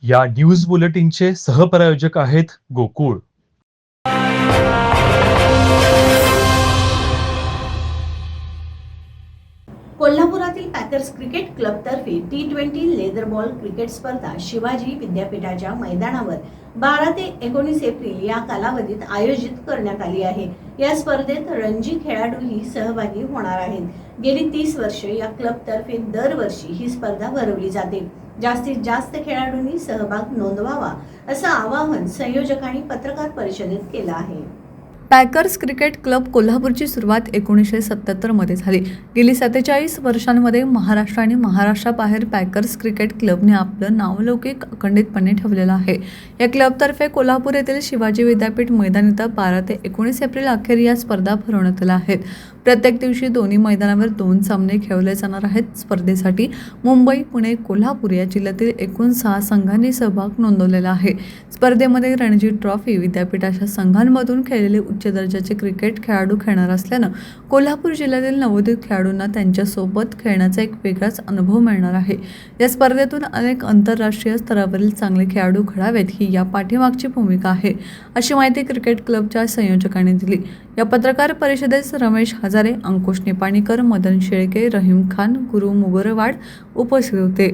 या न्यूज बुलेटिनचे सहप्रायोजक आहेत गोकुळ. कोल्हापुरातील पॅकर्स क्रिकेट क्लबतर्फे T20 लेदर बॉल क्रिकेट स्पर्धा शिवाजी विद्यापीठाच्या मैदानावर 12 ते 19 एप्रिल या कालावधीत आयोजित करण्यात आली आहे. या स्पर्धेत रणजी खेळाडूही सहभागी होणार आहेत. गेली 30 वर्षे या क्लबतर्फे दरवर्षी ही स्पर्धा भरवली जाते. जास्तीत जास्त खेळाडूंनी सहभाग नोंदवावा असं आवाहन संयोजकांनी पत्रकार परिषदेत केलं आहे. पॅकर्स क्रिकेट क्लब कोल्हापूरची सुरुवात 1977 मध्ये झाली. गेली 47 वर्षांमध्ये महाराष्ट्र आणि महाराष्ट्राबाहेर पॅकर्स क्रिकेट क्लबने आपलं नावलौकिक अखंडितपणे ठेवलेलं आहे. या क्लबतर्फे कोल्हापूर येथील शिवाजी विद्यापीठ मैदान इथं 12 ते 19 एप्रिल अखेर या स्पर्धा भरवण्यात आल्या आहेत. प्रत्येक दिवशी दोन्ही मैदानावर 2 सामने खेळवले जाणार आहेत. स्पर्धेसाठी मुंबई, पुणे, कोल्हापूर या जिल्ह्यातील एकूण 6 संघांनी सहभाग नोंदवलेला आहे. स्पर्धेमध्ये रणजी ट्रॉफी विद्यापीठाच्या संघांमधून खेळलेले उच्च दर्जाचे क्रिकेट खेळाडू खेळणार असल्यानं कोल्हापूर जिल्ह्यातील नवोदित खेळाडूंना त्यांच्यासोबत खेळण्याचा एक वेगळाच अनुभव मिळणार आहे. या स्पर्धेतून अनेक आंतरराष्ट्रीय स्तरावरील चांगले खेळाडू घडावेत ही या पाठीमागची भूमिका आहे, अशी माहिती क्रिकेट क्लबच्या संयोजकांनी दिली. या पत्रकार परिषदेत रमेश हजारे, अंकुश निपाणीकर, मदन शेळके, रहीम खान, गुरु मुगरवाड उपस्थित होते.